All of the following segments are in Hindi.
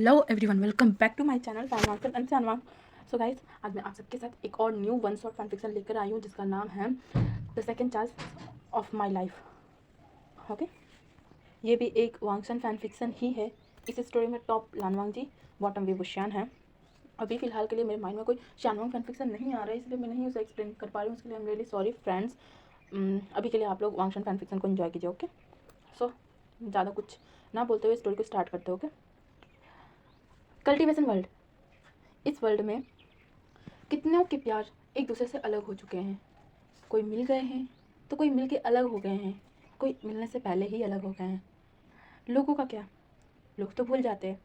Hello everyone, welcome back to my channel फैनवांकन एंड सनवांग। सो गाइस, आज मैं आप सबके साथ एक और new one shot fan fiction लेकर आई हूँ जिसका नाम है the second chance of my life. Okay, ये भी एक वांगशन फैन फिक्शन ही है। इस स्टोरी में टॉप लानवांग जी, बॉटम वे बुशियान है। अभी फिलहाल के लिए मेरे माइंड में कोई शानवांग फैन फिक्शन नहीं आ रहा है, इसलिए मैं नहीं उसे एक्सप्लेन कर पा रही हूँ। उसके लिए I am really sorry friends. अभी के लिए आप लोग वांगशन फैन फिक्शन को इन्जॉय कीजिए। ओके, सो ज़्यादा कुछ ना बोलते हुए स्टोरी को स्टार्ट करते हो। Okay, cultivation world. इस वर्ल्ड में कितनों के प्यार एक दूसरे से अलग हो चुके हैं। कोई मिल गए हैं तो कोई मिल के अलग हो गए हैं, कोई मिलने से पहले ही अलग हो गए हैं। लोगों का क्या, लोग तो भूल जाते हैं,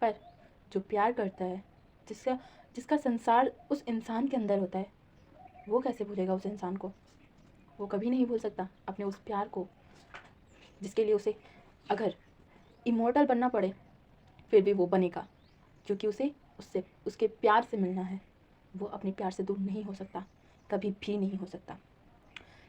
पर जो प्यार करता है, जिसका जिसका संसार उस इंसान के अंदर होता है, वो कैसे भूलेगा उस इंसान को। वो कभी नहीं भूल सकता अपने उस प्यार को, जिसके लिए उसे अगर इमोर्टल बनना पड़े फिर भी वो बनेगा, क्योंकि उसे उससे उसके प्यार से मिलना है। वो अपने प्यार से दूर नहीं हो सकता, कभी भी नहीं हो सकता।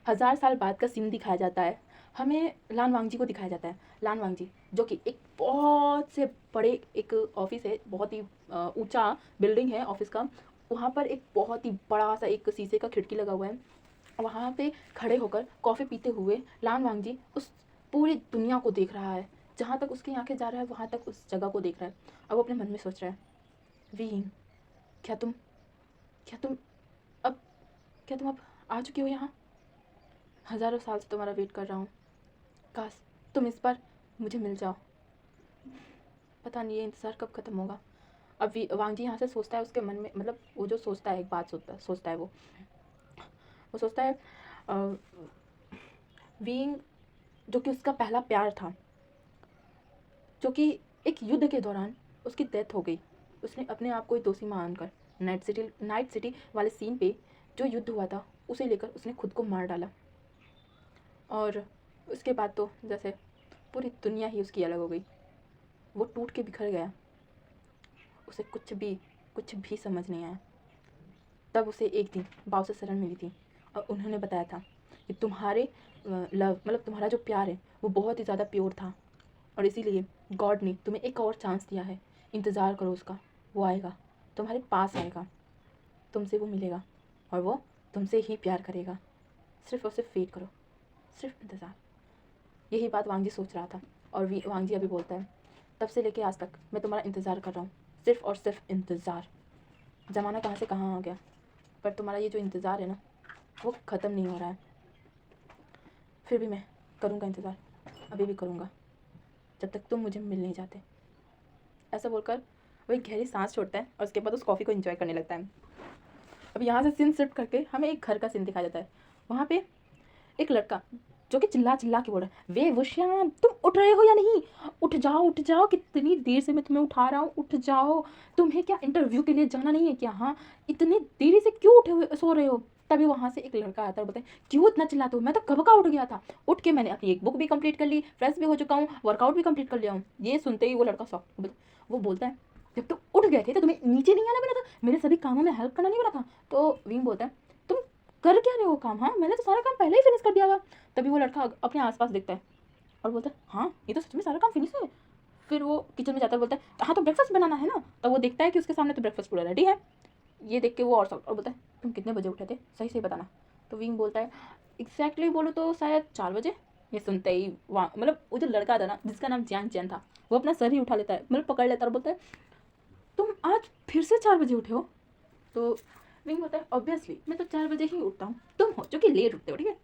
1000 साल बाद का सीन दिखाया जाता है हमें। लान वांगजी को दिखाया जाता है। लान वांगजी जो कि एक बहुत से बड़े एक ऑफिस है, बहुत ही ऊंचा बिल्डिंग है ऑफिस का। वहाँ पर एक बहुत ही बड़ा सा एक शीशे का खिड़की लगा हुआ है। वहाँ पे खड़े होकर कॉफ़ी पीते हुए लान वांगजी उस पूरी दुनिया को देख रहा है। जहाँ तक उसकी आंखें जा रहा है वहाँ तक उस जगह को देख रहा है। अब वो अपने मन में सोच रहा है, वी, क्या तुम क्या तुम अब क्या तुम अब आ चुकी हो यहाँ? हज़ारों साल से तुम्हारा वेट कर रहा हूँ। काश तुम इस बार मुझे मिल जाओ। पता नहीं ये इंतज़ार कब ख़त्म होगा। अब वांग जी यहाँ से सोचता है, उसके मन में मतलब वो जो सोचता है, एक बात सोचता है वो सोचता है वीइंग जो कि उसका पहला प्यार था, जो कि एक युद्ध के दौरान उसकी डेथ हो गई। उसने अपने आप को ही दोषी मानकर नाइट सिटी वाले सीन पे जो युद्ध हुआ था उसे लेकर उसने खुद को मार डाला। और उसके बाद तो जैसे पूरी दुनिया ही उसकी अलग हो गई। वो टूट के बिखर गया। उसे कुछ भी समझ नहीं आया। तब उसे एक दिन बाव से शरण मिली थी और उन्होंने बताया था कि तुम्हारे लव मतलब तुम्हारा जो प्यार है वो बहुत ही ज़्यादा प्योर था, और इसीलिए गॉड ने तुम्हें एक और चांस दिया है। इंतज़ार करो उसका, वो आएगा, तुम्हारे पास आएगा, तुमसे वो मिलेगा और वो तुमसे ही प्यार करेगा। सिर्फ और सिर्फ वेट करो, सिर्फ इंतज़ार। यही बात वांग जी सोच रहा था। और वांग जी अभी बोलता है, तब से लेके आज तक मैं तुम्हारा इंतज़ार कर रहा हूँ, सिर्फ और सिर्फ इंतज़ार। ज़माना कहाँ से कहाँ आ गया, पर तुम्हारा ये जो इंतज़ार है ना वो ख़त्म नहीं हो रहा है। फिर भी मैं करूँगा इंतज़ार, अभी भी करूँगा, जब तक तुम मुझे मिल नहीं जाते। ऐसा बोलकर वो एक गहरी सांस छोड़ता है और उसके बाद उस कॉफ़ी को एंजॉय करने लगता है। अब यहाँ से सीन शिफ्ट करके हमें एक घर का सीन दिखाया जाता है। वहाँ पे एक लड़का जो कि चिल्ला चिल्ला के बोल रहा है, वे वुशियान तुम उठ रहे हो या नहीं? उठ जाओ, कितनी देर से मैं तुम्हें उठा रहा हूँ, उठ जाओ। तुम्हें क्या इंटरव्यू के लिए जाना नहीं है क्या? हाँ, इतनी देरी से क्यों उठे हुए सो रहे हो? तभी वहाँ से एक लड़का आता है और बोलता है, क्यों इतना चिल्लाते हो? मैं तो कब का उठ गया था। उठ के मैंने अपनी एक बुक भी कंप्लीट कर ली, फ्रेश भी हो चुका हूँ, वर्कआउट भी कंप्लीट कर लिया हूँ। ये सुनते ही वो लड़का शॉक, वो बोलता है, जब तुम उठ गए थे तो तुम्हें नीचे नहीं आना बना था, मेरे सभी कामों में हेल्प करना नहीं बना था? तो विंग बोलता है, तुम कर क्या रहे हो काम? हाँ, मैंने तो सारा काम पहले ही फिनिश कर दिया था। तभी वो लड़का अपने आसपास देखता है और बोलता है, हाँ ये तो सच में सारा काम फिनिश है। फिर वो किचन में जाता है, बोलता है, हाँ तो ब्रेकफास्ट बनाना है ना। तो वो देखता है कि उसके सामने तो ब्रेकफास्ट पूरा रेडी है। ये देख के वो और बोलता है, तुम कितने बजे उठे थे, सही सही बताना। तो विंग बोलता है, एग्जैक्टली बोलो तो शायद 4 बजे। ये सुनते ही वहाँ मतलब वो जो लड़का था ना जिसका नाम जियांग चैन था, वो अपना सर ही उठा लेता है, मतलब पकड़ लेता है और बोलता है, तुम आज फिर से 4 बजे उठे हो? तो विंग बोलता है, ऑब्वियसली मैं तो 4 बजे ही उठता हूँ, तुम हो जो कि लेट उठते हो, ठीक है?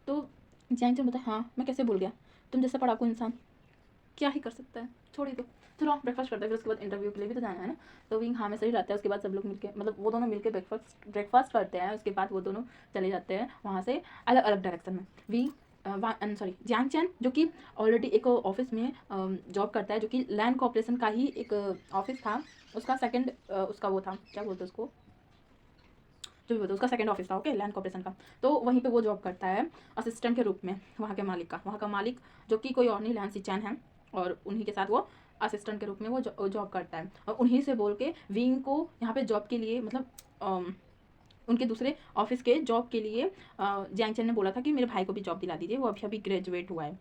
तो जैंग चैन बोलता है, हाँ मैं कैसे भूल गया, तुम जैसा पढ़ाकू इंसान क्या ही कर सकता है, छोड़ ही दो। चलो ब्रेकफास्ट करते हैं, फिर उसके बाद इंटरव्यू के लिए भी तो जाना है ना। तो विंग हाँ में सही रहता है। उसके बाद सब लोग मिलके मतलब वो दोनों मिलके ब्रेकफास्ट करते हैं। उसके बाद वो दोनों चले जाते हैं वहाँ से अलग अलग डायरेक्शन में। विंग सॉरी जियांग चैन जो कि ऑलरेडी एक ऑफिस में जॉब करता है, जो कि लैंड कॉर्पोरेशन का ही एक ऑफिस था। उसका सेकंड उसका वो था, क्या बोलते हैं उसको, जो भी बोलते उसका सेकंड ऑफिस था, ओके, लैंड कॉर्पोरेशन का। तो वहीं पे वो जॉब करता है असिस्टेंट के रूप में वहाँ के मालिक का। वहाँ का मालिक जो कि कोई और नहीं, लैंसी चैन है, और उन्हीं के साथ वो असिस्टेंट के रूप में वो जॉब करता है। और उन्हीं से बोल के विंग को यहाँ पे जॉब के लिए मतलब उनके दूसरे ऑफिस के जॉब के लिए जियांग चैन ने बोला था कि मेरे भाई को भी जॉब दिला दीजिए, वो अभी अभी ग्रेजुएट हुआ है।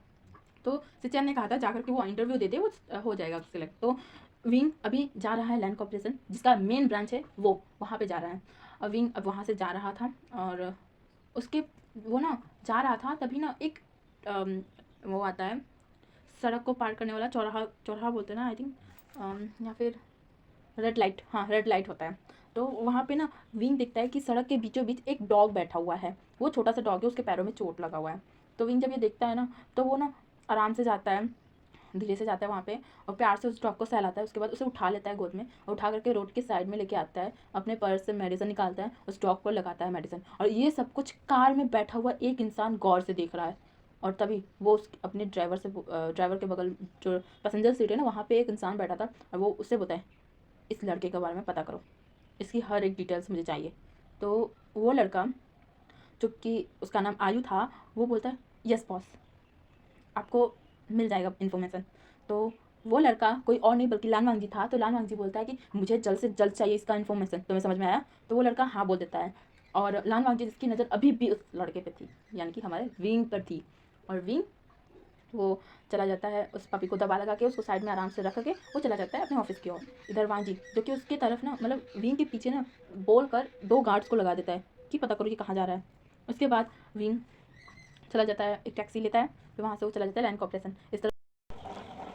तो सिचैन ने कहा था जाकर के वो इंटरव्यू देते वो हो जाएगा सिलेक्ट। तो विंग अभी जा रहा है लैंड कॉर्पोरेशन, जिसका मेन ब्रांच है वो वहाँ पे जा रहा है। और विंग अब वहाँ से जा रहा था, और उसके वो ना जा रहा था, तभी ना एक वो आता है, सड़क को पार करने वाला, चौराहा चौराहा बोलते हैं ना आई थिंक, या फिर रेड लाइट, हाँ रेड लाइट होता है। तो वहाँ पे ना विंग देखता है कि सड़क के बीचों बीच एक डॉग बैठा हुआ है। वो छोटा सा डॉग है, उसके पैरों में चोट लगा हुआ है। तो विंग जब ये देखता है ना, तो वो ना आराम से जाता है, धीरे से जाता है वहाँ पे, और प्यार से उस डॉग को सहलाता है। उसके बाद उसे उठा लेता है गोद में, और उठा करके रोड के साइड में लेके आता है, अपने पर्स से मेडिसिन निकालता है, उस डॉग को लगाता है मेडिसिन। और ये सब कुछ कार में बैठा हुआ एक इंसान गौर से देख रहा है। और तभी वो उस अपने ड्राइवर के बगल जो पैसेंजर सीट है ना, वहाँ पे एक इंसान बैठा था, और वो उससे बोलता है, इस लड़के के बारे में पता करो, इसकी हर एक डिटेल्स मुझे चाहिए। तो वो लड़का, जो कि उसका नाम आयु था, वो बोलता है यस बॉस, आपको मिल जाएगा इन्फॉर्मेशन। तो वो लड़का कोई और नहीं बल्कि लान वांगजी था। तो लान वांगजी बोलता है कि मुझे जल्द से जल्द चाहिए इसका इन्फॉर्मेशन, तुम्हें समझ में आया? तो वो लड़का हाँ बोल देता है। और लान वांगजी जिसकी नज़र अभी भी उस लड़के पे थी, यानी कि हमारे विंग पर थी। और विंग वो चला जाता है, उस पपी को दबा लगा के उसको साइड में आराम से रख के वो चला जाता है अपने ऑफिस की ओर। इधर वांजी जो कि उसकी तरफ ना, मतलब विंग के पीछे ना बोल कर 2 गार्ड्स को लगा देता है कि पता करो ये कहाँ जा रहा है। उसके बाद विंग चला जाता है, एक टैक्सी लेता है, फिर वहाँ से वो चला जाता है लैंड कॉर्पोरेशन। इस तरह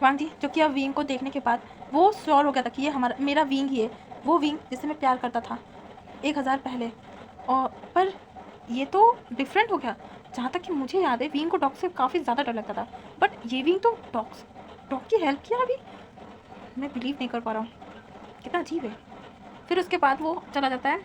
वांग जी जो कि अब विंग को देखने के बाद वो श्योर हो गया था कि ये हमारा मेरा विंग ही है, वो विंग जिससे मैं प्यार करता था 1000 पहले। और पर ये तो डिफरेंट हो गया। जहाँ तक कि मुझे याद है, विंग को डॉग से काफ़ी ज़्यादा डर लगता था, बट ये विंग तो डॉग की हेल्प किया अभी। मैं बिलीव नहीं कर पा रहा हूँ, कितना अजीब है। फिर उसके बाद वो चला जाता है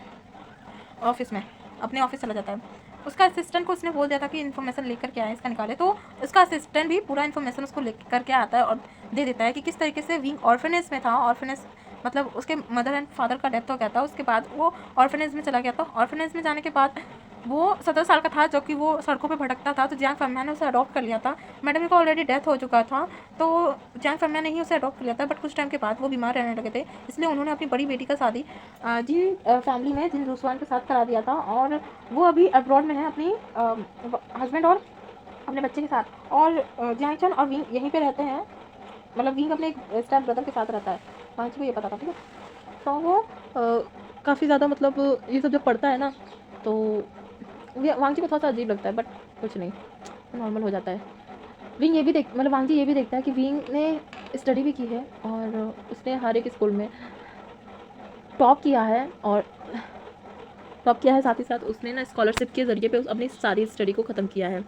ऑफिस में, अपने ऑफिस चला जाता है। उसका असिस्टेंट को उसने बोल दिया था कि इन्फॉर्मेशन लेकर के आए, इसका निकाले। तो उसका असिस्टेंट भी पूरा इन्फॉर्मेशन उसको लेकर के आता है और दे देता है कि किस तरीके से विंग ऑर्फनेज में था। ऑर्फनेज मतलब उसके मदर एंड फादर का डेथ हो गया था, उसके बाद वो ऑर्फनेज में चला गया था। ऑर्फनेज में जाने के बाद वो 17 साल का था, जो कि वो सड़कों पे भटकता था। तो जियांग फैमिली ने उसे अडॉप्ट कर लिया था। मैडम का ऑलरेडी डेथ हो चुका था, तो जियांग फैमिली ने ही उसे अडॉप्ट कर लिया था। बट कुछ टाइम के बाद वो बीमार रहने लगे थे, इसलिए उन्होंने अपनी बड़ी बेटी का शादी जिन फैमिली में जिन रूसवान के साथ करा दिया था। और वो अभी अब्रॉड में है अपनी हस्बैंड और अपने बच्चे के साथ। और जियांग चन और विंग यहीं पे रहते हैं, मतलब विंग अपने एक स्टेप ब्रदर के साथ रहता है। वांची को ये पता था, ठीक है। तो वो काफ़ी ज़्यादा मतलब ये सब जब पढ़ता है ना, तो वांची को थोड़ा सा अजीब लगता है, बट कुछ नहीं, नॉर्मल हो जाता है। विंग ये भी मतलब वांची ये भी देखता है कि विंग ने स्टडी भी की है, और उसने हर एक स्कूल में टॉप किया है, और टॉप किया है, साथ ही साथ उसने ना स्कॉलरशिप के ज़रिए पे अपनी सारी स्टडी को ख़त्म किया है।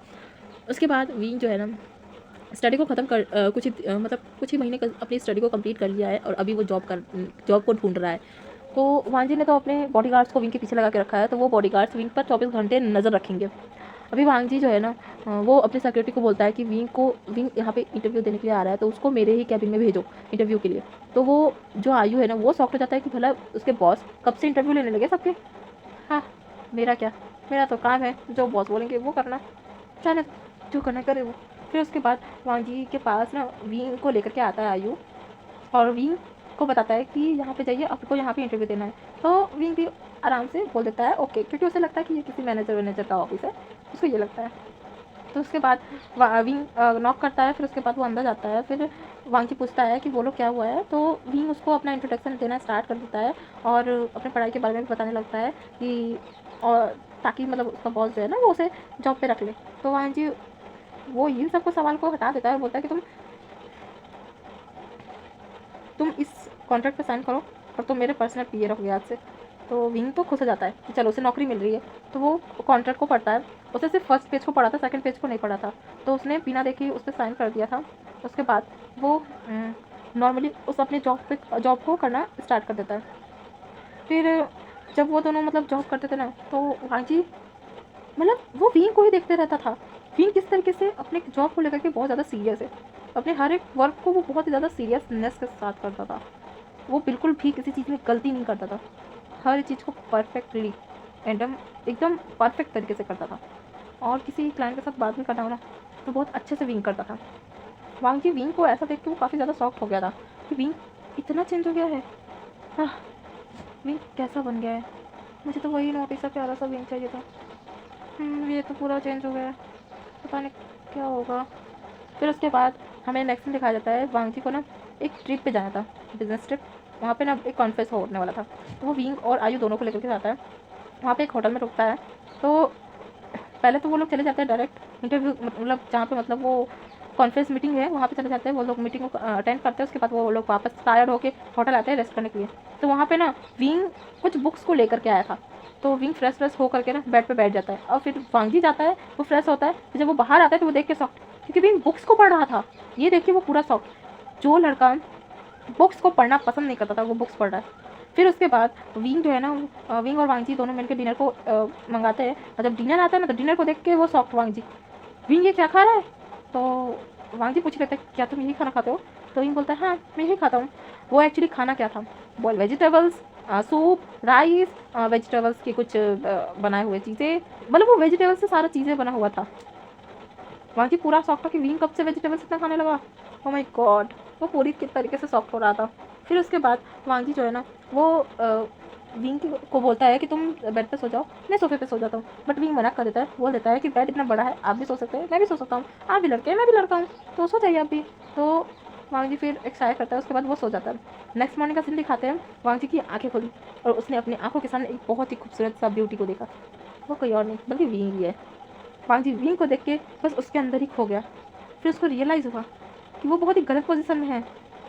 उसके बाद विंग जो है ना स्टडी को ख़त्म कर मतलब कुछ ही महीने अपनी स्टडी को कंप्लीट कर लिया है, और अभी वो जॉब को ढूंढ रहा है। तो वांजी ने तो अपने बॉडीगार्ड्स को विंग के पीछे लगा के रखा है, तो वो बॉडीगार्ड्स विंग पर 24 घंटे नज़र रखेंगे। अभी वांजी जो है ना वो अपनी सिक्योरिटी को बोलता है कि विंग यहाँ पे इंटरव्यू देने के लिए आ रहा है, तो उसको मेरे ही कैबिन में भेजो इंटरव्यू के लिए। तो वो जो आयु है ना, वो शॉक हो जाता है कि भला उसके बॉस कब से इंटरव्यू लेने लगे सबके। हाँ, मेरा क्या, मेरा तो काम है, जो बॉस बोलेंगे वो करना, चले जो करना करे वो। फिर उसके बाद वांजी के पास ना विंग को लेकर के आता है आयु, और विंग को बताता है कि यहाँ पे जाइए, आपको यहाँ पे इंटरव्यू देना है। तो विंग भी आराम से बोल देता है ओके, क्योंकि उसे लगता है कि ये किसी मैनेजर का ऑफिस है, उसको ये लगता है। तो उसके बाद विंग नॉक करता है, फिर उसके बाद वो अंदर जाता है। फिर वांची पूछता है कि बोलो क्या हुआ है। तो विंग उसको अपना इंट्रोडक्शन देना स्टार्ट कर देता है, और अपने पढ़ाई के बारे में भी बताने लगता है कि, और ताकि मतलब उसका बॉस जो है ना वो उसे जॉब पे रख ले। तो वांची वो इन सबको सवाल को हटा देता है और बोलता है कि तुम इस कॉन्ट्रैक्ट पे साइन करो, और तुम मेरे पर्सनल पीए रखोगे आज से। तो विंग तो खुश हो जाता है कि चलो उसे नौकरी मिल रही है। तो वो कॉन्ट्रैक्ट को पढ़ता है, उसे सिर्फ फर्स्ट पेज को पढ़ा था, सेकंड पेज को नहीं पढ़ा था। तो उसने बिना देखे उस पर साइन कर दिया था। उसके बाद वो नॉर्मली उस अपने जॉब को करना स्टार्ट कर देता है। फिर जब वो दोनों मतलब जॉब करते थे ना, तो वांची मतलब वो विंग को ही देखते रहता था। विंग किस तरीके से अपने जॉब को लेकर के बहुत ज़्यादा सीरियस है, अपने हर एक वर्क को वो बहुत ही ज़्यादा सीरियसनेस के साथ करता था। वो बिल्कुल भी किसी चीज़ में गलती नहीं करता था, हर चीज़ को परफेक्टली एकदम परफेक्ट तरीके से करता था। और किसी क्लाइंट के साथ बात भी करना हो ना, तो बहुत अच्छे से विंग करता था। वांग जी विंग को ऐसा देख के वो काफ़ी ज़्यादा शॉक्ड हो गया था कि विंग इतना चेंज हो गया है। हाँ, विंग कैसा बन गया है, मुझे तो वही नोटिस सा प्यारा सा विंग चाहिए था। ये तो पूरा चेंज हो गया है, पता नहीं क्या होगा। फिर उसके बाद हमें नेक्स्ट में दिखाया जाता है वांग जी को ना एक ट्रिप पे जाना था। Business trip. वहाँ पे ना एक कॉन्फ्रेंस होने वाला था, तो वो विंग और आयु दोनों को लेकर के जाता है। वहाँ पे एक होटल में रुकता है। तो पहले तो वो लोग चले जाते हैं डायरेक्ट इंटरव्यू, मतलब जहाँ पे मतलब वो कॉन्फ्रेंस मीटिंग है वहाँ पे चले जाते हैं। वो लोग मीटिंग को अटेंड करते हैं। उसके बाद वो लोग वापस टायर्ड होकर होटल आते हैं रेस्ट करने के लिए। तो वहाँ पे ना विंग कुछ बुक्स को लेकर के आया था। तो विंग फ्रेश हो करके ना बेड पे बैठ जाता है और फिर वांगी जाता है, वो फ्रेश होता है। फिर जब वो बाहर आता है तो वो देख के शॉक, क्योंकि विंग बुक्स को पढ़ रहा था। ये देख के वो पूरा शॉक। जो लड़का बुक्स को पढ़ना पसंद नहीं करता था वो बुक्स पढ़ रहा है। फिर उसके बाद विंग जो है ना, विंग और वांगजी दोनों मिलकर डिनर को मंगाते हैं। और जब डिनर आता है ना तो डिनर को देख के वो शॉक्ड वांगजी, विंग ये क्या खा रहा है? तो वांगजी पूछ लेते हैं क्या तुम यही खाना खाते हो? तो विंग बोलता है हाँ मैं यही खाता हूँ। वो एक्चुअली खाना क्या था, boil vegetables, soup, rice, vegetables की कुछ बनाए हुए चीज़ें, मतलब वो वेजिटेबल्स से सारा चीज़ें बना हुआ था। वांगी पूरा शॉक था कि विंग कब से वेजिटेबल्स इतना खाने लगा। ओ माय गॉड, वो पूरी तरीके से शॉक हो रहा था। फिर उसके बाद वांगी जो है ना वो विंग को बोलता है कि तुम बेड पे सो जाओ, मैं सोफे पे सो जाता हूँ। बट विंग मना कर देता है, बोल देता है कि बेड इतना बड़ा है, आप भी सो सकते हैं, मैं भी सो सकता हूँ, आप भी लड़के हैं मैं भी लड़का हूँ, तो सो जाइए आप भी। तो वांगी फिर एक्साइट करता है, उसके बाद वो सो जाता है। नेक्स्ट मॉर्निंग का सीन दिखाते हैं, वांगी की आंखें खुली और उसने अपनी आंखों के सामने एक बहुत ही खूबसूरत सा ब्यूटी को देखा। वो कोई और नहीं बल्कि विंग ही है। वांगी विंग को देख के बस उसके अंदर ही खो गया। फिर उसको रियलाइज़ हुआ कि वो बहुत ही गलत पोजीशन में है।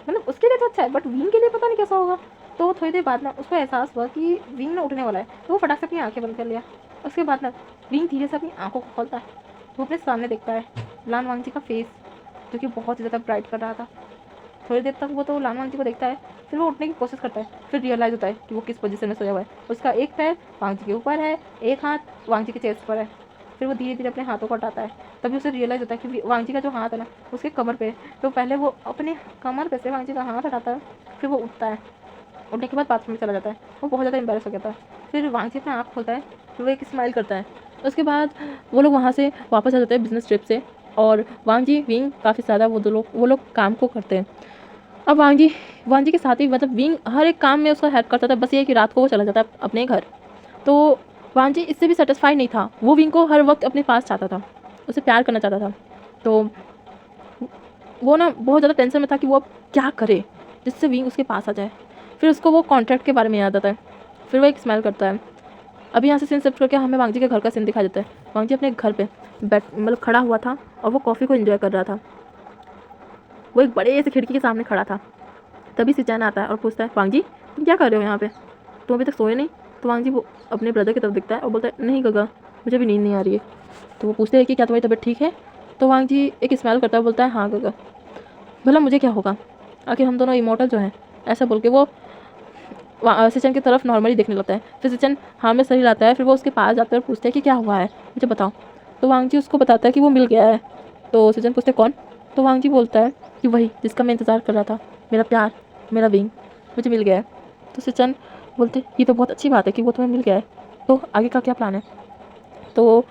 मतलब उसके लिए तो अच्छा है बट विंग के लिए पता नहीं कैसा होगा। तो थोड़ी देर बाद ना उसको एहसास हुआ कि विंग ना उठने वाला है, तो वो फटाक से अपनी आंखें बंद कर लिया। उसके बाद ना विंग धीरे से अपनी आंखों को खोलता है। वो अपने सामने देखता है लान वांगजी का फेस, जो कि बहुत ही ज़्यादा ब्राइट कर रहा था। थोड़ी देर तक वो तो लान वांगजी को देखता है, फिर वो उठने की कोशिश करता है। फिर रियलाइज़ होता है कि वो किस पोजीशन में सोया हुआ है। उसका एक पैर वांगजी के ऊपर है, एक हाथ वांगजी के चेस्ट पर है। फिर वो धीरे धीरे अपने हाथों को हटाता है। तभी उसे रियलाइज़ होता है कि वांगजी का जो हाथ है ना उसके कमर पे है। तो पहले वो अपने कमर पे से वांगजी का हाथ हटाता है, फिर वो उठता है। उठने के बाद बाथरूम में चला जाता है। वो बहुत ज़्यादा एम्बेरस हो गया था। फिर वांगजी अपना आँख खोलता है, फिर वो एक स्माइल करता है। उसके बाद वो लोग वहाँ से वापस आ जाते हैं बिजनेस ट्रिप से। और वांगजी विंग काफ़ी ज़्यादा वो लोग काम को करते हैं। अब वांगजी के साथ ही मतलब विंग हर एक काम में उसका हेल्प करता था, बस ये कि रात को वो चला जाता अपने घर। तो वांगजी इससे भी सेटिस्फाई नहीं था, वो विंग को हर वक्त अपने पास चाहता था, उसे प्यार करना चाहता था। तो वो ना बहुत ज़्यादा टेंशन में था कि वो अब क्या करे जिससे विंग उसके पास आ जाए। फिर उसको वो कॉन्ट्रैक्ट के बारे में याद आता है। फिर वो एक स्माइल करता है। अभी यहाँ से सीन शिफ्ट करके हमें वांगजी के घर का सीन दिखाया जाता है। वांगजी अपने घर पे मतलब खड़ा हुआ था और वो कॉफ़ी को एंजॉय कर रहा था। वो एक बड़े से खिड़की के सामने खड़ा था। तभी सिचैन आता है और पूछता है वांगजी तुम क्या कर रहे हो यहाँ पे, तुम अभी तक सोए नहीं? तो वांगजी वो अपने ब्रदर की तरफ दिखता है और बोलता है नहीं गगा, मुझे भी नींद नहीं आ रही है। तो वो पूछते हैं कि क्या तुम्हारी तबीयत ठीक है? तो वांगजी एक स्माइल करता है, बोलता है हाँ गगा, भला मुझे क्या होगा, आखिर हम दोनों इमोर्टल जो हैं। ऐसा बोल के वो सिचन की तरफ नॉर्मली देखने लगता है। फिर सिचन हाँ में सही लाता है। फिर वो उसके पास जाता है और पूछते हैं कि क्या हुआ है, मुझे बताओ। तो वांगजी उसको बताता है कि वो मिल गया है। तो सिचन पूछते कौन? तो वांगजी बोलता है कि वही जिसका मैं इंतज़ार कर रहा था, मेरा प्यार, मेरा विंग मुझे मिल गया है। तो सिचन बोलते ये तो बहुत अच्छी बात है कि वो तुम्हें मिल गया है, तो आगे का क्या प्लान है? तो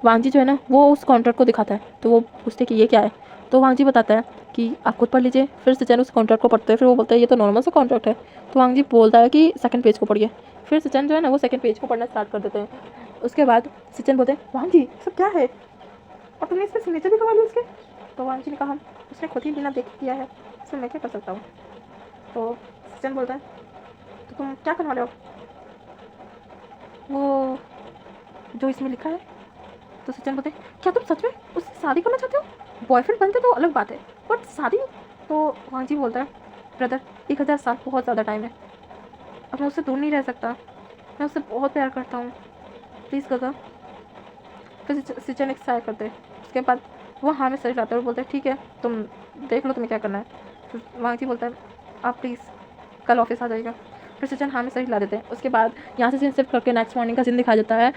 वांगजी जो है ना वो उस कॉन्ट्रैक्ट को दिखाता है। तो वो पूछते कि ये क्या है? तो वांगजी बताता है कि आप खुद पढ़ लीजिए। फिर सिचन उस कॉन्ट्रैक्ट को पढ़ते हैं। फिर वो बोलता है ये तो नॉर्मल सा कॉन्ट्रैक्ट है। तो वांगजी बोलता है कि सेकंड पेज को पढ़िए। फिर सिचन जो है ना वो सेकंड पेज को पढ़ना स्टार्ट कर देते हैं। उसके बाद सिचन बोलते हैं वांगजी सब क्या है, और तुमने इसमें सिग्नेचर भी करवा ली उसके? तो वांगजी ने कहा उसने खुद ही बिना देख किया है, इसमें मैं क्या कर सकता हूँ। तो सिचन बोलता है तो तुम क्या करने वाले हो? वो जो इसमें लिखा है। तो सिचन बोलते क्या तुम सच में उससे शादी करना चाहते हो? बॉयफ्रेंड बनते तो अलग बात है, बट शादी? तो वांगजी बोलता है ब्रदर 1000 साल बहुत ज़्यादा टाइम है, अब मैं उससे दूर नहीं रह सकता, मैं उससे बहुत प्यार करता हूँ, प्लीज़ गगा। फिर सिचन एक्साइट करते हैं। उसके बाद वो हाँ में सही लाता है और बोलते हैं ठीक है तुम देख लो तुम्हें क्या करना है। फिर वांगजी बोलता है आप प्लीज़ कल ऑफिस आ जाइएगा। फिर सिचन हाँ में सही ला देते हैं। उसके बाद यहाँ से सीन शिफ्ट करके नेक्स्ट मॉर्निंग का सीन दिखाया जाता है।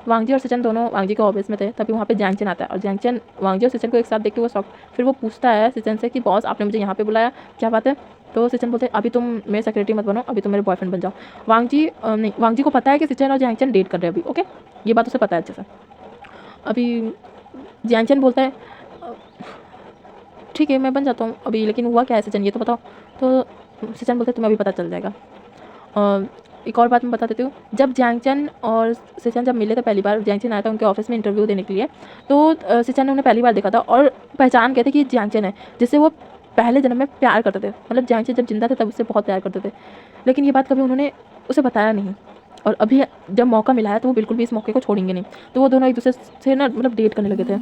वांगजी और सिचन दोनों वांगजी के ऑफिस में थे, तभी वहाँ पे जैंगचन आता है और जैंगचन वांगजी और सिचन को एक साथ देख के वो शॉक। फिर वो पूछता है सिचन से कि बॉस आपने मुझे यहाँ पे बुलाया, क्या बात है? तो सिचन बोलते हैं अभी तुम मेरे सेक्रेटरी मत बनो, अभी तुम मेरे बॉयफ्रेंड बन जाओ। वांगजी को पता है कि सिचन और जैंगचन डेट कर रहे हैं अभी, ओके, ये बात उसे पता है अच्छे से। अभी जैंगचन बोलता है ठीक है मैं बन जाता हूँ अभी, लेकिन हुआ क्या है सिचन ये तो बताओ। तो सिचन बोलते हैं तुम्हें अभी पता चल जाएगा। एक और बात मैं बता देती हूँ, जब जैंगचन और सिचन जब मिले थे पहली बार, जैंगचन आया था उनके ऑफिस में इंटरव्यू देने के लिए। तो सिचन ने उन्हें पहली बार देखा था और पहचान गए थे कि ये जैंगचन है, जिससे वो पहले जन्म में प्यार करते थे, मतलब जैंग जब जिंदा थे तब उससे बहुत प्यार करते थे, लेकिन ये बात कभी उन्होंने उसे बताया नहीं। और अभी जब मौका मिला है तो वो बिल्कुल भी इस मौके को छोड़ेंगे नहीं, तो वो दोनों एक दूसरे से ना मतलब डेट करने लगे थे।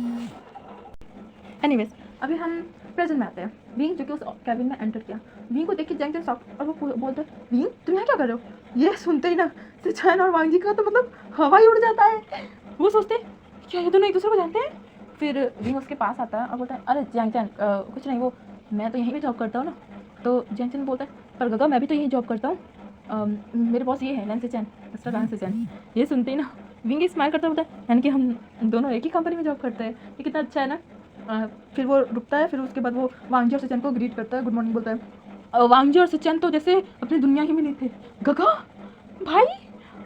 एनीवेज, अभी हम प्रेजेंट में आते हैं। विंग जो कि उस कैबिन में एंटर किया, विंग को देख के जैंग शॉक, और वो बोलते हैं विंग तुम यहाँ क्या कर रहे हो। ये सुनते ही ना सिचैन और वांग जी का तो मतलब हवा ही उड़ जाता है। वो सोचते हैं क्या ये दोनों एक दूसरे को जानते हैं। फिर विंग उसके पास आता है और बोलता है अरे जैंग कुछ नहीं, वो मैं तो यहीं पे जॉब करता हूँ ना। तो जैंग बोलता है पर गगा मैं भी तो यहीं जॉब करता हूँ, मेरे बॉस ये है लैन सिचैन, मिस्टर लैन सिचैन। ये सुनते ही ना विंग स्माइल करता बोलता है यानी कि हम दोनों एक ही कंपनी में जॉब करते हैं, ये कितना अच्छा है ना। फिर वो रुकता है, फिर उसके बाद वो वांगजी और सिचैन को ग्रीट करता है, गुड मॉर्निंग बोलता है। वांगजी और सिचैन तो जैसे अपनी दुनिया ही में नहीं थे। गगा भाई,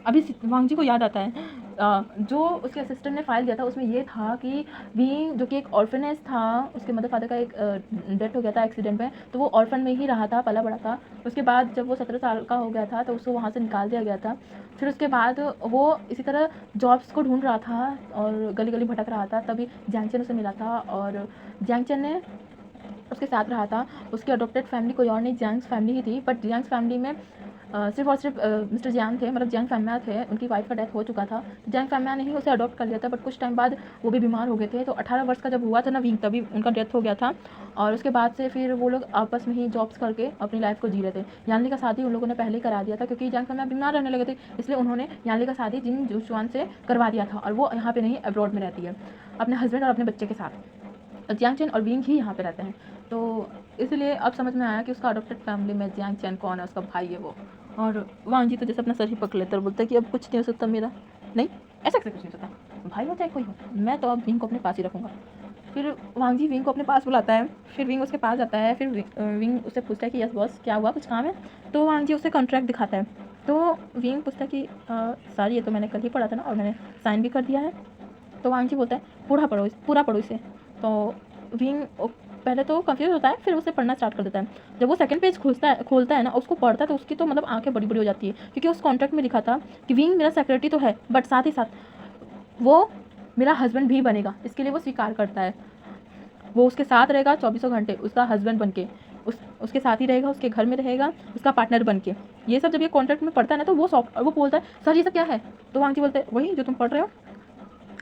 अभी वांगजी को याद आता है जो उसके असिस्टेंट ने फाइल दिया था उसमें ये था कि विंग जो कि एक ऑर्फनेज था, उसके मदर फादर का एक डेथ हो गया था एक्सीडेंट में, तो वो ऑर्फन में ही रहा था, पला बड़ा था। उसके बाद जब वो 17 साल का हो गया था तो उसको वहाँ से निकाल दिया गया था। फिर उसके बाद वो इसी तरह जॉब्स को ढूंढ रहा था और गली गली भटक रहा था, तभी जैंग चेन उसे मिला था और जैंग चेन ने उसके साथ रहा था। उसकी अडॉप्टेड फैमिली कोई और नहीं, जैंग्स फैमिली ही थी, बट जैंग्स फैमिली में सिर्फ और सिर्फ मिस्टर जैंग थे, मतलब जैंग फैमिया थे, उनकी वाइफ का डेथ हो चुका था। जैंग फैमिया ने ही उसे अडॉप्ट कर लिया था, बट कुछ टाइम बाद वो भी बीमार हो गए थे। तो 18 वर्ष का जब हुआ था ना विंग, तभी उनका डेथ हो गया था। और उसके बाद से फिर वो लोग आपस में ही जॉब्स करके अपनी लाइफ को जी रहे थे। यानली का शादी उन लोगों ने पहले ही करा दिया था, क्योंकि जैंग फैमिया बीमार रहने लगे थे, इसलिए उन्होंने यानली का शादी जिन जुशवान से करवा दिया था, और वो यहाँ पे नहीं अब्रॉड में रहती है अपने हस्बैंड और अपने बच्चे के साथ। जियांग चेन और विंग ही यहाँ पे रहते हैं, तो इसलिए अब समझ में आया कि उसका अडॉप्टेड फैमिली में जियांग चेन कौन है, उसका भाई है वो। और वांग जी तो जैसे अपना सर ही पकड़ लेता है और बोलता है कि अब कुछ नहीं हो सकता मेरा, नहीं ऐसा कैसे कुछ नहीं हो सकता, भाई हो चाहे कोई हो, मैं तो अब विंग को अपने पास ही रखूँगा। फिर वांग जी विंग को अपने पास बुलाता है, फिर विंग उसके पास जाता है, फिर विंग उससे पूछता है कि यस बॉस क्या हुआ, कुछ काम है। तो वांग जी उसे कॉन्ट्रैक्ट दिखाता है, तो विंग पूछता है कि सर ये तो मैंने कल ही पढ़ा था ना और मैंने साइन भी कर दिया है। तो वांग जी बोलता है पूरा पढ़ो इसे। तो विंग पहले तो कंफ्यूज होता है, फिर उसे पढ़ना स्टार्ट कर देता है। जब वो सेकंड पेज खोलता है ना, उसको पढ़ता है तो उसकी तो मतलब आंखें बड़ी बड़ी हो जाती है, क्योंकि उस कॉन्ट्रैक्ट में लिखा था कि विंग मेरा सेक्रेटरी तो है, बट साथ ही साथ वो मेरा हस्बैंड भी बनेगा। इसके लिए वो स्वीकार करता है, वो उसके साथ रहेगा 24 घंटे, उसका हस्बैंड बन के, उसके साथ ही रहेगा, उसके घर में रहेगा, उसका पार्टनर बन के। ये सब जब ये कॉन्ट्रैक्ट में पढ़ता है ना तो वो सॉफ्ट, और वो बोलता है सर ये सब क्या है। तो वांग जी बोलते हैं वही जो तुम पढ़ रहे हो।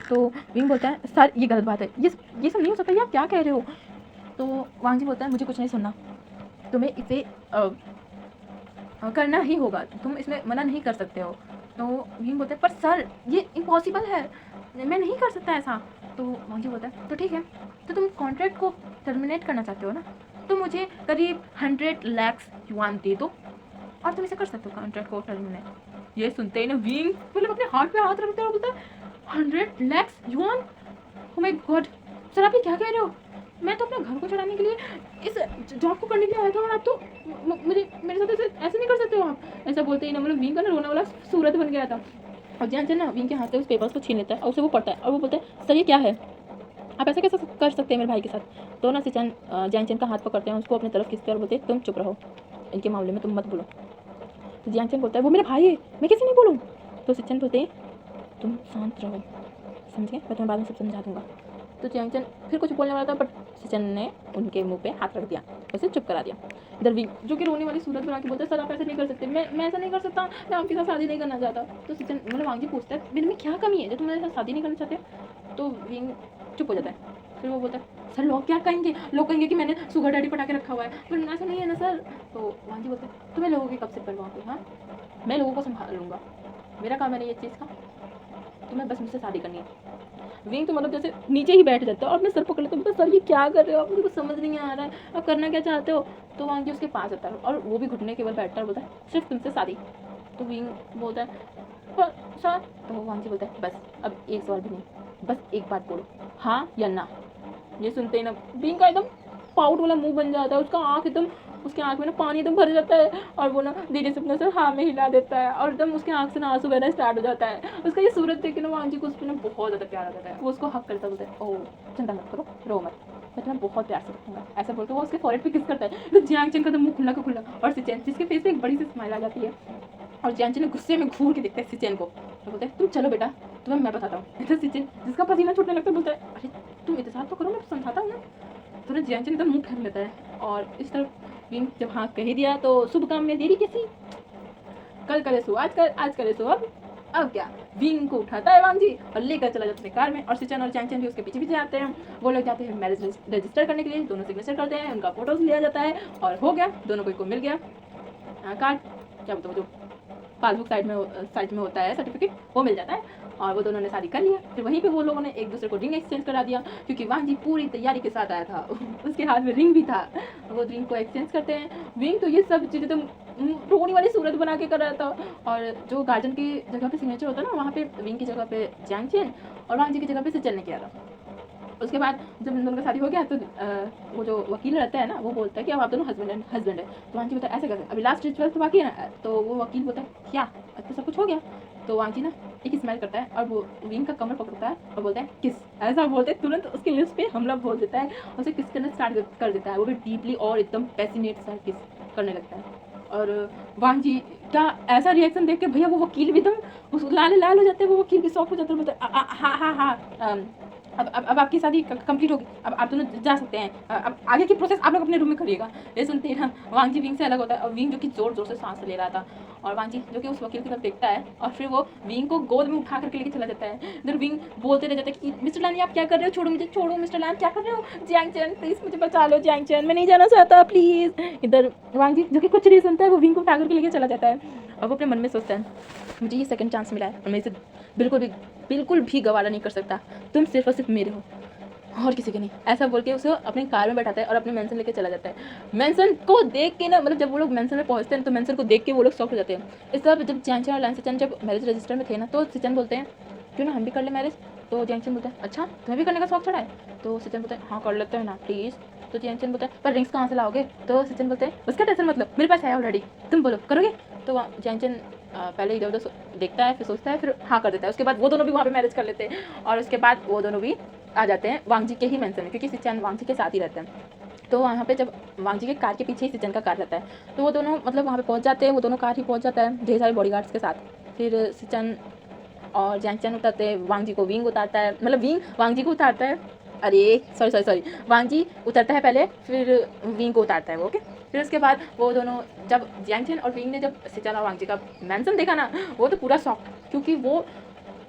तो विंग बोलता है सर ये गलत बात है, ये सब नहीं हो सकता, ये आप क्या कह रहे हो। तो वांग जी बोलता है मुझे कुछ नहीं सुनना, तुम्हें इसे करना ही होगा, तुम इसमें मना नहीं कर सकते हो। तो विंग बोलता है पर सर ये इम्पॉसिबल है, मैं नहीं कर सकता ऐसा। तो वांग जी बोलता है तो ठीक है, तो तुम कॉन्ट्रैक्ट को टर्मिनेट करना चाहते हो ना, तो मुझे करीब 100 लाख युआन दे दो और तुम इसे कर सकते हो कॉन्ट्रैक्ट को टर्मिनेट। ये सुनते ही ना विंग मतलब अपने हाथ पे हाथ रखते हैं और बोलता है 100 lakh yuan, oh my God sir आप ये क्या कह रहे हो, मैं तो अपने घर को चलाने के लिए इस जॉब को करने के लिए आया था और आप तो मेरे साथ ऐसे नहीं कर सकते हो आप। ऐसा बोलते ही ना मतलब विंग का ना रोने वाला सूरत बन गया था। और जैन ना विंग के हाथ से उस पेपर्स को छीन लेता है और उसे वो पढ़ता है और वो बोलता है सर ये क्या है, आप ऐसा कैसे कर सकते हैं मेरे भाई के साथ। तो ना सिचैन जैन चेन का हाथ पकड़ते हैं, उसको अपनी तरफ खींचते हैं और बोलते हैं तुम चुप रहो, इनके मामले में तुम मत बोलो। तो जैन चेन बोलता है वो मेरा भाई है, मैं कैसे नहीं बोलूँ। तो सिचैन बोलते हैं तुम शांत रहो, समझे, मैं तुम्हें बाद में सब समझा दूँगा। तो जैंग चेन फिर कुछ बोलने वाला था, बट सिचन ने उनके मुंह पे हाथ रख दिया, उसे चुप करा दिया। इधर विंग जो कि रोने वाली सूरत बना के बोलता है सर आप ऐसे नहीं कर सकते, मैं ऐसा नहीं कर सकता, मैं आपके साथ शादी नहीं करना चाहता। तो सिचन मतलब वांग जी पूछता है मेरे में क्या कमी है जो तुम मेरे साथ शादी नहीं करना चाहते। तो विंग चुप हो जाता है। फिर वो बोलता है सर लोग क्या कहेंगे, लोग कहेंगे कि मैंने सुगर डैडी पटा के रखा हुआ है, पर ऐसा नहीं है ना सर। तो वांग जी बोलते हैं तुम्हें लोगों की कब से परवाह है, हाँ मैं लोगों को संभाल लूँगा, मेरा काम है नहीं ये चीज़ का, तुम्हें बस मुझसे शादी करनी है। विंग तो मतलब जैसे नीचे ही बैठ जाता है और अपने सर पकड़ लेते, मतलब सर ये क्या कर रहे हो आप, मुझे कुछ समझ नहीं आ रहा है, आप करना क्या चाहते हो। तो वांग जी उसके पास आता है और वो भी घुटने के बल बैठता है और बोलता है सिर्फ तुमसे शादी। तो विंग बोलता है पर सर। तो वांग जी बोलता है बस अब एक सवाल भी नहीं, बस एक बात बोलो हाँ या ना। ये सुनते ही ना विंग का एकदम पाउट वाला मुंह बन जाता है, उसका आँख एकदम, उसके आँख में ना पानी एकदम भर जाता है और वो ना धीरे से अपना सर हाँ में हिला देता है और एकदम उसके आँख से ना आंसू बहना स्टार्ट हो जाता है। उसका ये सूरत देख के ना वांग जी को उस पर ना बहुत ज़्यादा प्यार आ जाता है, वो उसको हक करता बोलता है ओह चिंता मत करो, रो मत, मैं तुम्हें बहुत प्यार से रखूँगा, ऐसा बोल के वो उसके फॉरहेड पे किस करता है। तो जियांग चेन का तो मुंह खुला का खुला और सिचैन जिसके फेस पे एक बड़ी सी स्माइल आ जाती है, और जियांग चेन गुस्से में घूर के देखता है सिचैन को, तो बोलता है तुम चलो बेटा तुम्हें मैं बताता हूँ। तो सिचैन जिसका पसीना छूटने लगता है बोलता है अरे तुम इंतजार तो करो, मैं समझाता हूँ ना। तुरंत जियांग चैन एकदम मुंह फेर लेता है और इस तरफ विंग जब हाँ कह ही दिया तो शुभ काम में देरी कैसी, कल करे सो आज करे सो अब क्या। विंग को उठाता है वांग जी और लेकर चला जाता है कार में और सिचन और जियांग चैन भी उसके पीछे पीछे आते हैं। वो लोग जाते हैं मैरिज रजिस्टर करने के लिए, दोनों सिग्नेचर करते हैं, उनका फोटोज लिया जाता है और हो गया, दोनों को मिल गया कार्ड, क्या बोलते जो पासबुक साइड में होता है सर्टिफिकेट, वो मिल जाता है और वो दोनों ने शादी कर लिया। फिर वहीं पे वो लोगों ने एक दूसरे को रिंग एक्सचेंज करा दिया क्योंकि वांग जी पूरी तैयारी के साथ आया था उसके हाथ में रिंग भी था। वो रिंग को एक्सचेंज करते हैं। विंग तो ये सब चीज़ें तो रोनी वाली सूरत बना के कर रहा था और जो गार्जियन की जगह पे सिग्नेचर होता है ना, वहाँ पे विंग की जगह पे जियांग चैन और वांग जी की जगह पे सिचन ने किया था। उसके बाद जब इन दोनों का शादी हो गया तो वो जो वकील रहता है ना, वो बोलता है कि अब आप दोनों हस्बैंड है। तो वांग जी बोलता है ऐसे कैसे, अभी लास्ट रिचुअल तो बाकी है ना। तो वो वकील बोलता है क्या, अब तो सब कुछ हो गया। तो वांग जी ना एक स्माइल करता है और वो विंग का कमर पकड़ता है और बोलता है किस, ऐसा बोलते हैं तुरंत उसके लिप्स पे हमला बोल देता है, उसे किस करना स्टार्ट कर देता है, वो भी डीपली और एकदम पैसिनेट सा किस करने लगता है। और वांग जी का ऐसा रिएक्शन देख के भैया वो वकील भी एकदम उस लाल हो जाते हैं, वो वकील भी शॉक हो जाता है, बोलते हैं हाँ अब आपकी शादी कंप्लीट होगी, अब आप दोनों जा सकते हैं, अब आगे की प्रोसेस आप लोग अपने रूम में करिएगा। ये सुनते हैं ना वांग जी विंग से अलग होता है और विंग जो कि ज़ोर ज़ोर से सांस ले रहा था और वांग जी जो कि उस वकील की तरफ देखता है और फिर वो विंग को गोद में उठा करके लेके चला जाता है। इधर विंग बोलते रह जाता है कि मिस्टर लान आप क्या कर रहे हो, छोड़ो मुझे, छोड़ो मिस्टर लान क्या कर रहे हो, जियांग चैन प्लीज़ मुझे बचा लो, जियांग चैन मैं नहीं जाना चाहता प्लीज़। इधर वांग जी जो कि कुछ नहीं सुनता है, वो विंग को उठा करके लेके चला जाता है और वो अपने मन में सोचता है मुझे ये सेकंड चांस मिला है और मैं इसे बिल्कुल भी गवारा नहीं कर सकता, तुम सिर्फ और सिर्फ मेरे हो और किसी के नहीं। ऐसा बोल के उसे अपने कार में बैठाता है और अपने मेंशन लेके चला जाता है। मेंशन को देख के ना, मतलब जब वो लोग मेंशन में पहुंचते हैं तो मेंशन को देख के वो लोग शॉक हो जाते हैं। इस तरह जब जियांग चैन और लान सिचन जब मैरिज रजिस्टर में थे ना, तो सिचन बोलते हैं क्यों ना हम भी कर ले मैरिज। तो जियांग चैन बोलता है अच्छा तुम्हें भी करने का शौक चढ़ा है। तो सिचन बोलता है हाँ कर लेते हैं ना प्लीज़। तो जियांग चैन बोलता है पर रिंग्स कहाँ से लाओगे। तो सिचन बोलते हैं उसका टेंशन मतलब मेरे पास है ऑलरेडी, तुम बोलो करोगे। तो जियांग चैन पहले इधर उधर देखता है, फिर सोचता है, फिर हाँ कर देता है। उसके बाद वो दोनों भी वहाँ पे मैरिज कर लेते हैं और उसके बाद वो दोनों भी आ जाते हैं वांग जी के ही मेंशन में, क्योंकि सिचन वांग जी के साथ ही रहते हैं। तो वहाँ पे जब वांग जी के कार के पीछे ही सिचन का कार रहता है, तो वो दोनों मतलब वहाँ पे पहुँच जाते हैं, वो दोनों कार ही पहुँच जाता है ढेर सारे बॉडीगार्ड्स के साथ। फिर सिचन और जियांग चैन उतारते हैं, वांग जी को विंग उतारता है, मतलब विंग वांग जी को उतारता है, अरे सॉरी वांग जी उतरता है पहले, फिर विंग को उतारता है वो। ओके, फिर उसके बाद वो दोनों जब जियांग चैन और विंग ने जब सिचन और वांग जी का मेंशन देखा ना, वो तो पूरा शॉक, क्योंकि वो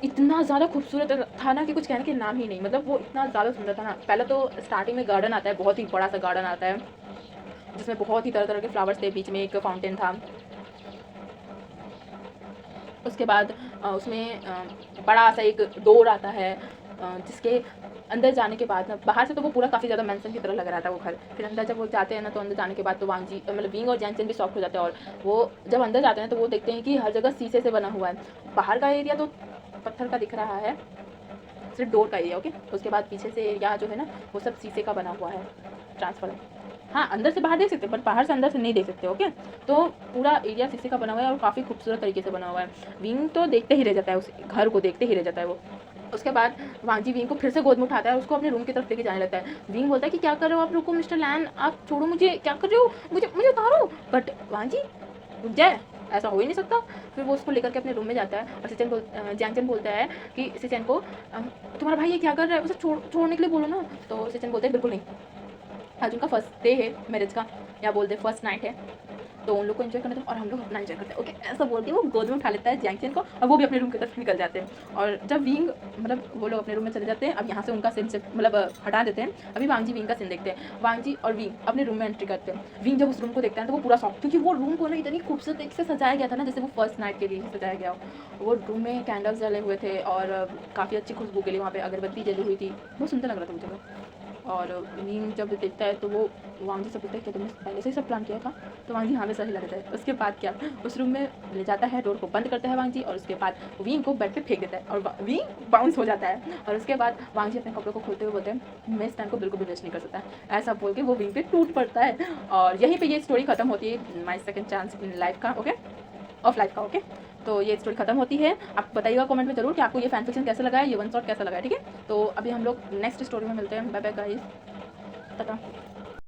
इतना ज़्यादा खूबसूरत था ना कि कुछ कहने के नाम ही नहीं। मतलब वो इतना ज़्यादा सुंदर था ना। पहले तो स्टार्टिंग में गार्डन आता है, बहुत ही बड़ा सा गार्डन आता है जिसमें बहुत ही तरह तरह के फ्लावर्स थे, बीच में एक फाउंटेन था। उसके बाद उसमें बड़ा सा एक डोर आता है जिसके अंदर जाने के बाद ना, बाहर से तो वो पूरा काफ़ी ज़्यादा मेंशन की तरह लग रहा था वो घर। फिर अंदर जब वो जाते हैं ना, तो अंदर जाने के बाद तो वांग जी मतलब विंग और जियांग चैन भी शॉक हो जाते हैं। और वो जब अंदर जाते हैं तो वो देखते हैं कि हर जगह शीशे से बना हुआ है। बाहर का एरिया तो पत्थर का दिख रहा है, सिर्फ डोर का एरिया। ओके, उसके बाद पीछे से एरिया जो है ना, वो सब शीशे का बना हुआ है, ट्रांसफर। हाँ, अंदर से बाहर देख सकते हैं बट बाहर से अंदर से नहीं देख सकते। ओके, तो पूरा एरिया शीशे का बना हुआ है और काफ़ी खूबसूरत तरीके से बना हुआ है। विंग तो देखते ही रह जाता है, उस घर को देखते ही रह जाता है वो। उसके बाद वांग जी विंग को फिर से गोद में उठाता है और उसको अपने रूम की तरफ लेके जाने लगता है। विंग बोलता है कि क्या कर रहे हो आप, रुको मिस्टर लैन, आप छोड़ो मुझे, क्या कर रहे हो, मुझे उतारो। बट वांग जी रुक जाए, ऐसा हो ही नहीं सकता। फिर वो उसको लेकर के अपने रूम में जाता है और जियांग चैन बोलता है कि सिचन को तुम्हारा भाई ये क्या कर रहा है, उसे छोड़ने के लिए बोलो ना। तो सिचन बोलते हैं बिल्कुल नहीं, आज उनका फर्स्ट डे है मैरिज का, या बोल दे फर्स्ट नाइट है, तो उन लोग को एंजॉय करने दो और हम लोग अपना एंजॉय करते हैं। ओके, ऐसा बोल के वो गोद में उठा लेता है जियांग चैन को और वो भी अपने रूम की तरफ निकल जाते हैं। और जब विंग मतलब वो लोग अपने रूम में चले जाते हैं, अब यहाँ से उनका सीन से मतलब हटा देते हैं। अभी वांग जी विंग का सीन देखते हैं। वांग जी और विंग अपने रूम में एंट्री करते हैं। विंग जब उस रूम को देखता है तो वो पूरा शॉक, क्योंकि वो रूम को ना इतनी खूबसूरत तरीके से सजाया गया था ना, जैसे वो फर्स्ट नाइट के लिए सजाया गया हो। वो रूम में कैंडल्स जले हुए थे और काफ़ी अच्छी खुशबू के लिए वहाँ पे अगरबत्ती जली हुई थी, बहुत सुंदर लग रहा था मुझे। और विंग जब देखता है तो वो वांग जी से पूछता है कि तुमने पहले से ही सब प्लान किया था। तो वांग जी हाँ में सही लगता है। उसके बाद क्या, उस रूम में ले जाता है, डोर को बंद करता है वांग जी और उसके बाद विंग को बेड पे फेंक देता है और विंग बाउंस हो जाता है। और उसके बाद वांग जी अपने कपड़ों को खोलते हुए बोलते हैं मैं इस टाइम को बिल्कुल भी वेस्ट नहीं कर सकता। ऐसा बोल के वो विंग पे टूट पड़ता है और यहीं पर ये स्टोरी खत्म होती है, my second chance in life का। ओके, ऑफ लाइफ का। ओके, तो ये स्टोरी खत्म होती है। आप बताइएगा कमेंट में जरूर कि आपको ये फैन फिक्शन कैसा लगा है, ये वन शॉट कैसा लगा है। ठीक है, तो अभी हम लोग नेक्स्ट स्टोरी में मिलते हैं। Bye bye guys, Tata.